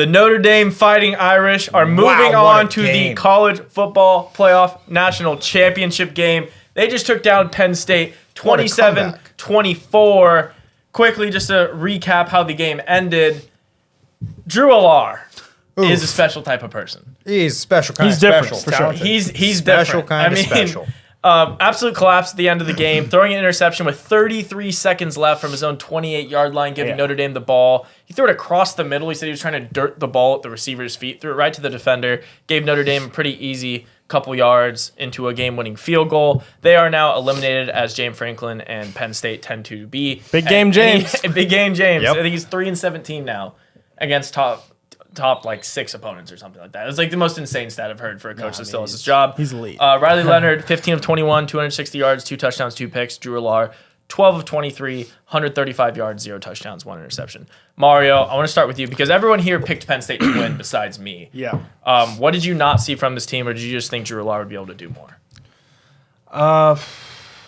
The Notre Dame Fighting Irish are moving on to the college football playoff national championship game. They just took down Penn State 27-24. Quickly, just to recap how the game ended, Drew Alar is a special type of person. He's special kind he's of different, special. for sure. He's special different. kind of special. Absolute collapse at the end of the game, throwing an interception with 33 seconds left from his own 28-yard line, giving Notre Dame the ball. He threw it across the middle. He said he was trying to dirt the ball at the receiver's feet, threw it right to the defender, gave Notre Dame a pretty easy couple yards into a game-winning field goal. They are now eliminated as James Franklin and Penn State tend to be. Big game, James. Big game, James. Yep. I think he's 3-17 now against top like 6 opponents or something like that. It's like the most insane stat I've heard for a coach that still has his job. He's elite. Riley Leonard, 15 of 21, 260 yards, 2 touchdowns, 2 picks. Drew Alar, 12 of 23, 135 yards, 0 touchdowns, 1 interception. Mario, I want to start with you because everyone here picked Penn State to win besides me. Yeah. What did you not see from this team, or did you just think Drew Alar would be able to do more?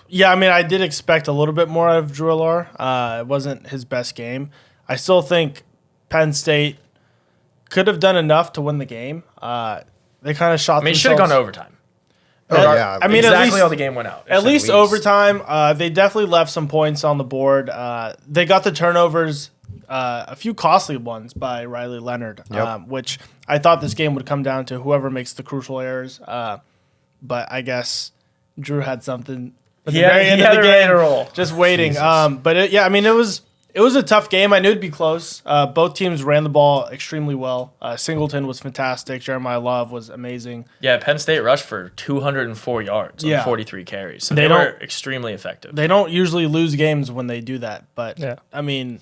Yeah, I mean, I did expect a little bit more out of Drew Alar. It wasn't his best game. I still think Penn State could have done enough to win the game. They kind of shot I mean, it should have gone to overtime. Yeah, I mean, Exactly how the game went out. At least overtime, they definitely left some points on the board. They got the turnovers, a few costly ones by Riley Leonard, which I thought this game would come down to whoever makes the crucial errors. But I guess Drew had something at the very end of the game, roll. just waiting. But I mean, it was a tough game. I knew it'd be close. Both teams ran the ball extremely well. Singleton was fantastic. Jeremiah Love was amazing. Yeah, Penn State rushed for 204 yards on 43 carries. So they were extremely effective. They don't usually lose games when they do that. But, Yeah. I mean,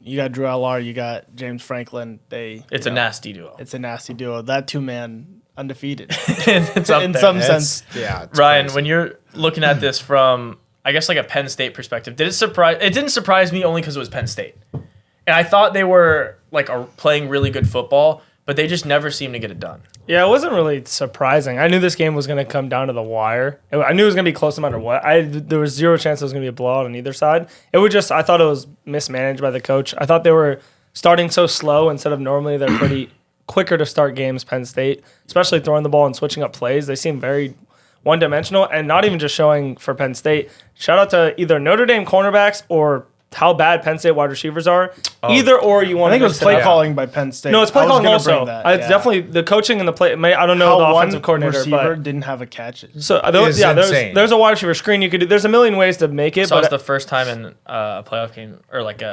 you got Drew Alar, you got James Franklin. It's a nasty duo. It's a nasty duo. That two-man undefeated It's up in there. some sense. Yeah, Ryan, crazy. when you're looking at this from, I guess, like a Penn State perspective, did it surprise? It didn't surprise me only because it was Penn State, and I thought they were like playing really good football, but they just never seemed to get it done. Yeah, it wasn't really surprising. I knew this game was going to come down to the wire. I knew it was going to be close no matter what. There was zero chance it was going to be a blowout on either side. I thought it was mismanaged by the coach. I thought they were starting so slow instead of normally they're pretty quicker to start games, Penn State, especially throwing the ball and switching up plays. They seem very one-dimensional and not even just showing for Penn State. Shout out to either Notre Dame cornerbacks or how bad Penn State wide receivers are. Either or you want I think to it was play calling by Penn State. No, it's play I was calling gonna also. bring that, It's definitely the coaching and the play. I don't know How the one offensive coordinator, receiver but didn't have a catch. so is insane. there's a wide receiver screen you could do. There's a million ways to make it, So it's but the first time in a playoff game, or like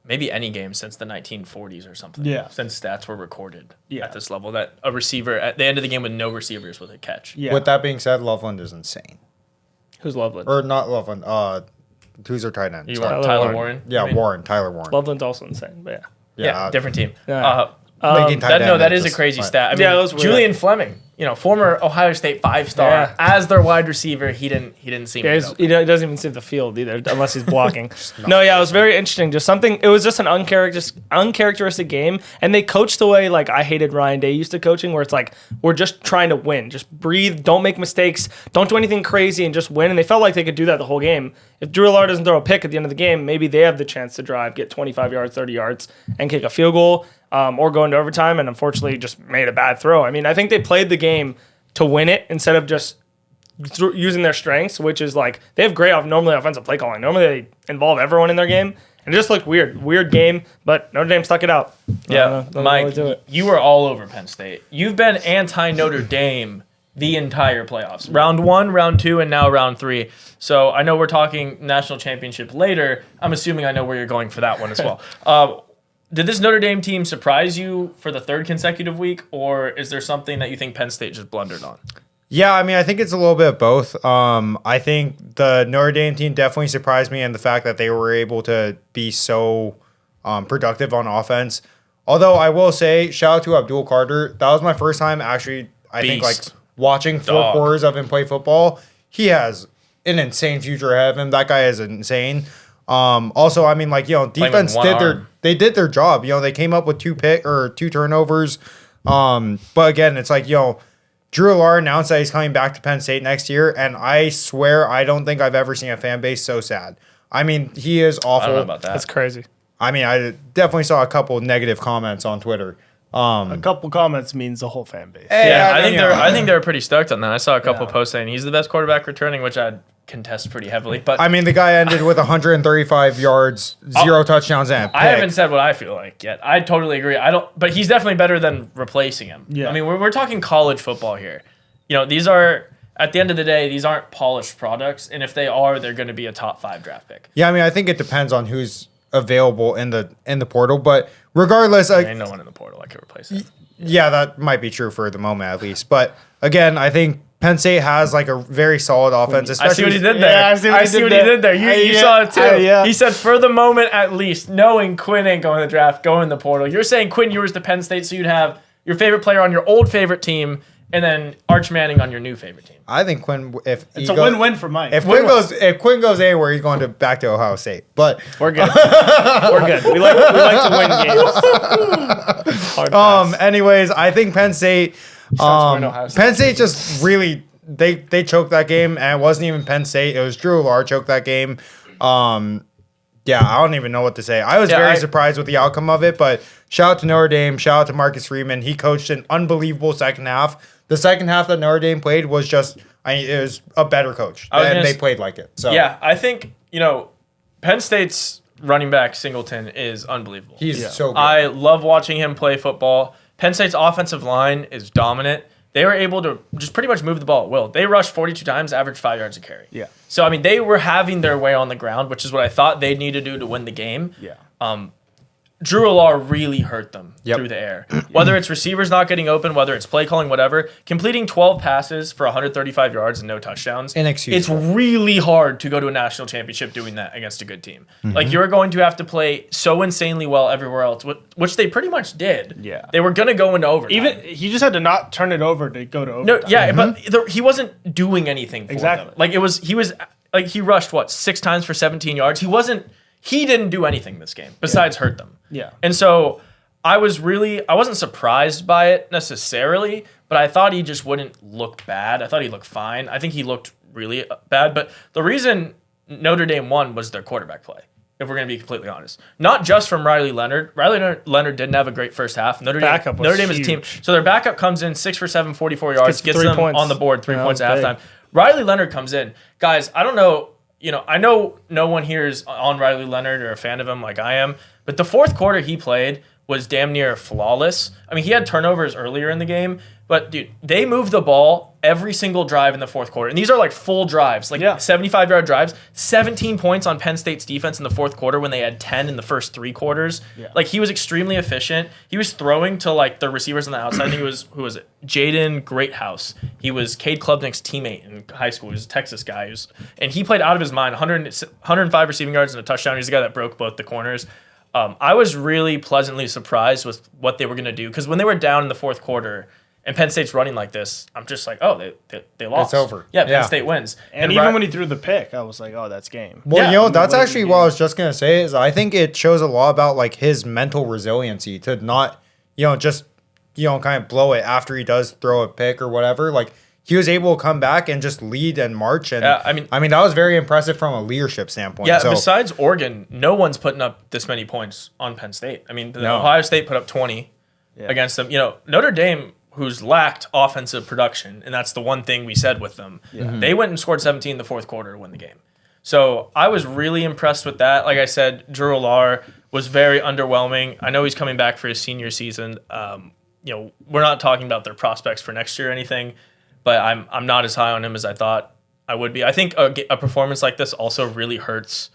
maybe any game since the 1940s or something. Yeah. Since stats were recorded Yeah. at this level, that a receiver at the end of the game with no receivers with a catch. Yeah. With that being said, Loveland is insane. who's Loveland? Or not Loveland. Who's their tight end? You Sorry. want Tyler Tyler Warren. Warren? Yeah, I mean, Warren. Tyler Warren. Loveland's also insane, but yeah. Yeah, different team. Yeah. Lincoln tight end that is is a just crazy fine. stat. I mean, Yeah, it was weird. Julian Fleming, former Ohio State 5-star, Yeah. as their wide receiver, he didn't seem Yeah, to go. he doesn't even see the field either, unless he's blocking. No, yeah, it was very interesting. It was just an uncharacteristic game, and they coached the way like I hated Ryan Day used to coaching, where it's like we're just trying to win, just breathe, don't make mistakes, don't do anything crazy, and just win. And they felt like they could do that the whole game. If Drew Alar doesn't throw a pick at the end of the game, maybe they have the chance to drive, get 25 yards, 30 yards, and kick a field goal, or go into overtime. And unfortunately, just made a bad throw. I mean, I think they played the game to win it instead of just using their strengths, which is like they have great normally offensive play calling. Normally they involve everyone in their game, and it just looked weird game. But Notre Dame stuck it out. Yeah, Don't Mike, really do it. you were all over Penn State. You've been anti-Notre Dame the entire playoffs. Round 1, round 2, and now round 3. So I know we're talking national championship later. I'm assuming I know where you're going for that one as well. Did this Notre Dame team surprise you for the 3rd consecutive week, or is there something that you think Penn State just blundered on? Yeah, I mean, I think it's a little bit of both. I think the Notre Dame team definitely surprised me in the fact that they were able to be so productive on offense. Although I will say, shout out to Abdul Carter. That was my first time actually, I think, like Beast. watching 4 quarters of him play football. He has an insane future ahead of him. That guy is insane. Also, I mean, like, defense did their job. They came up with 2 turnovers. But again, it's like, Drew Alar announced that he's coming back to Penn State next year, and I swear I don't think I've ever seen a fan base so sad. I mean, he is awful. I don't know about that. That's crazy. I mean, I definitely saw a couple negative comments on Twitter. A couple comments means the whole fan base. Yeah, I think they're pretty stoked on that. I saw a couple posts saying he's the best quarterback returning, which I'd contest pretty heavily. But I mean, the guy ended with 135 yards, 0 touchdowns, and a pick. I haven't said what I feel like yet. I totally agree. But he's definitely better than replacing him. Yeah. I mean, we're talking college football here. These are, at the end of the day, these aren't polished products, and if they are, they're going to be a top 5 draft pick. Yeah, I mean, I think it depends on who's available in the portal, but regardless, There ain't no one in the portal that could replace it. yeah, that might be true for the moment at least. But again, I think Penn State has like a very solid offense. I see what he did there. Yeah, I see what he did there. You saw it too. yeah. He said, for the moment at least, knowing Quinn ain't going to the draft, go in the portal. You're saying Quinn Ewers to Penn State, so you'd have your favorite player on your old favorite team, and then Arch Manning on your new favorite team. I think Quinn, It's a win-win for Mike. If Quinn goes anywhere, he's going back to Ohio State. But We're good. We're good. We like to win games. Hard pass. anyways, I think Penn State. Ohio State. Penn State just really they choked that game, and it wasn't even Penn State. It was Drew Lar choked that game. Yeah, I don't even know what to say. I was very surprised with the outcome of it, but shout out to Notre Dame. Shout out to Marcus Freeman. He coached an unbelievable second half. The second half that Notre Dame played was just, it was a better coach, and they played like it. So yeah, I think, Penn State's running back Singleton is unbelievable. He's so good. I love watching him play football. Penn State's offensive line is dominant. They were able to just pretty much move the ball at will. They rushed 42 times, averaged 5 yards a carry. Yeah. So, I mean, they were having their way on the ground, which is what I thought they'd need to do to win the game. Yeah. Drew Alar really hurt them through the air. Whether it's receivers not getting open, whether it's play calling, whatever, completing 12 passes for 135 yards and no touchdowns. Inexcusable. It's really hard to go to a national championship doing that against a good team. Like, you're going to have to play so insanely well everywhere else, which they pretty much did. Yeah. They were going to go into overtime. Even he just had to not turn it over to go to overtime. No, yeah, but he wasn't doing anything for them. Like, he rushed, 6 times for 17 yards? He didn't do anything this game besides hurt them. Yeah. And so I wasn't surprised by it necessarily, but I thought he just wouldn't look bad. I thought he looked fine. I think he looked really bad. But the reason Notre Dame won was their quarterback play, if we're going to be completely honest. Not just from Riley Leonard. Leonard didn't have a great first half. Notre Dame is a team. So their backup comes in 6 for 7, 44 yards, gets them on the board, 3 points at halftime. Riley Leonard comes in. Guys, I don't know. I know no one here is on Riley Leonard or a fan of him like I am, but the fourth quarter he played was damn near flawless. I mean, he had turnovers earlier in the game, but dude, they moved the ball every single drive in the fourth quarter. And these are like full drives, 75-yard drives, 17 points on Penn State's defense in the fourth quarter when they had 10 in the first 3 quarters. Yeah. Like, he was extremely efficient. He was throwing to like the receivers on the outside. I think who was it? Jaden Greathouse. He was Cade Klubnik's teammate in high school. He was a Texas guy. And he played out of his mind, 105 receiving yards and a touchdown. He's the guy that broke both the corners. I was really pleasantly surprised with what they were going to do, because when they were down in the fourth quarter and Penn State's running like this, I'm just like, oh, they lost. It's over. Yeah, Penn State wins. And even when he threw the pick, I was like, oh, that's game. Well, that's actually what I was just going to say, is I think it shows a lot about like his mental resiliency to not, just, kind of blow it after he does throw a pick or whatever. Like, he was able to come back and just lead and march. And I mean, that was very impressive from a leadership standpoint. Yeah, besides Oregon, no one's putting up this many points on Penn State. I mean, Ohio State put up 20 against them. Notre Dame, who's lacked offensive production, and that's the one thing we said with them, they went and scored 17 in the fourth quarter to win the game. So I was really impressed with that. Like I said, Drew Alar was very underwhelming. I know he's coming back for his senior season. We're not talking about their prospects for next year or anything, but I'm not as high on him as I thought I would be. I think a performance like this also really hurts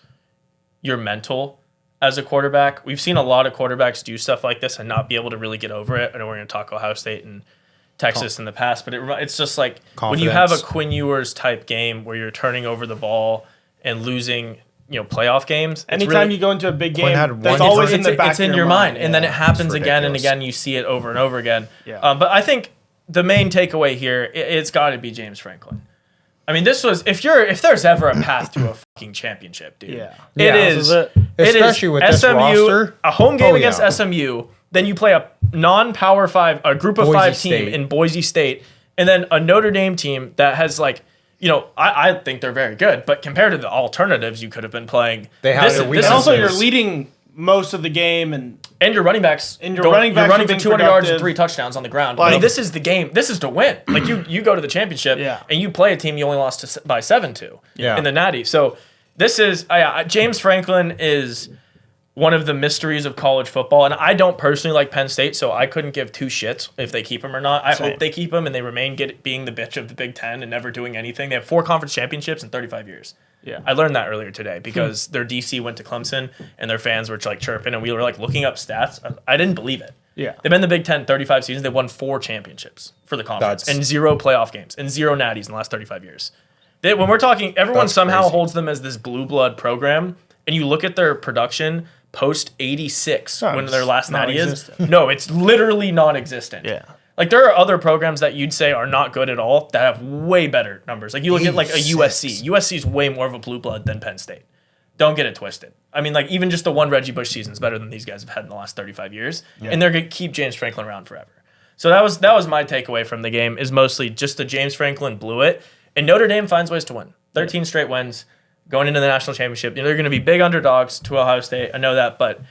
your mental as a quarterback. We've seen a lot of quarterbacks do stuff like this and not be able to really get over it. I know we're going to talk Ohio State and Texas in the past, but it's just like when you have a Quinn Ewers type game where you're turning over the ball and losing, playoff games. Anytime you go into a big game, that's always in the back it's in your mind. And then it happens again and again. You see it over and over again. Yeah. But I think the main takeaway here, it's got to be James Franklin. I mean, this was if there's ever a path to a fucking championship, dude. It is. Especially with this SMU, roster. A home game against SMU, then you play a non-Power 5, a group of 5 team in Boise State, and then a Notre Dame team that has like, I think they're very good, but compared to the alternatives you could have been playing, and also you're leading most of the game and your running backs. And your running backs you're running are for being 200 yards and productive. 3 touchdowns on the ground. Like- This is the game. This is to win. Like you go to the championship and you play a team you only lost by 7 to in the Natty. So this is James Franklin is one of the mysteries of college football. And I don't personally like Penn State, so I couldn't give 2 shits if they keep him or not. I hope they keep him and they remain being the bitch of the Big Ten and never doing anything. They have 4 conference championships in 35 years. Yeah. I learned that earlier today because their DC went to Clemson and their fans were like chirping and we were like looking up stats. I didn't believe it. Yeah. They've been in the Big Ten 35 seasons. They've won 4 championships for the conference and 0 playoff games and 0 natties in the last 35 years. When we're talking, everyone somehow holds them as this blue blood program, and you look at their production post 86 when their last natty is. No, it's literally non-existent. Yeah. Like there are other programs that you'd say are not good at all that have way better numbers. Like you look at like a USC. USC is way more of a blue blood than Penn State. Don't get it twisted. I mean, like even just the one Reggie Bush season is better than these guys have had in the last 35 years, and they're gonna keep James Franklin around forever. So that was my takeaway from the game is mostly just that James Franklin blew it, and Notre Dame finds ways to win. 13 straight wins going into the national championship. You know, they're going to be big underdogs to Ohio State. I know that, but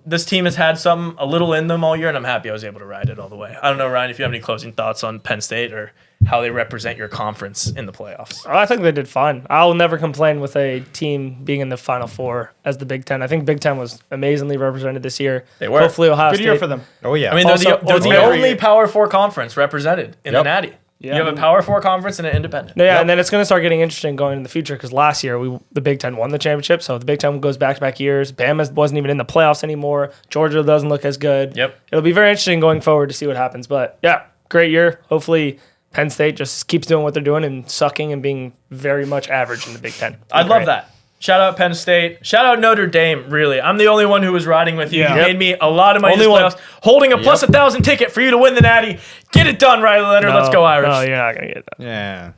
this team has had a little in them all year, and I'm happy I was able to ride it all the way. I don't know, Ryan, if you have any closing thoughts on Penn State or how they represent your conference in the playoffs. I think they did fine. I'll never complain with a team being in the Final Four as the Big Ten. I think Big Ten was amazingly represented this year. They were. Hopefully Ohio Good State. year for them. Oh yeah. I mean, Also- they're the also- only Power 4 conference represented in the Natty. Yeah. You have a Power 4 conference and an independent. No, yeah, and then it's going to start getting interesting going in the future because last year the Big Ten won the championship, so the Big Ten goes back-to-back years. Bama wasn't even in the playoffs anymore. Georgia doesn't look as good. Yep. It'll be very interesting going forward to see what happens. But yeah, great year. Hopefully Penn State just keeps doing what they're doing and sucking and being very much average in the Big Ten. I'd love that. Shout out Penn State. Shout out Notre Dame, really. I'm the only one who was riding with you. Yeah. You made me a lot of money Only this one. playoffs. Holding a plus 1,000 ticket for you to win the Natty. Get it done, Riley Leonard. Let's go Irish. No, you're not going to get that. Yeah.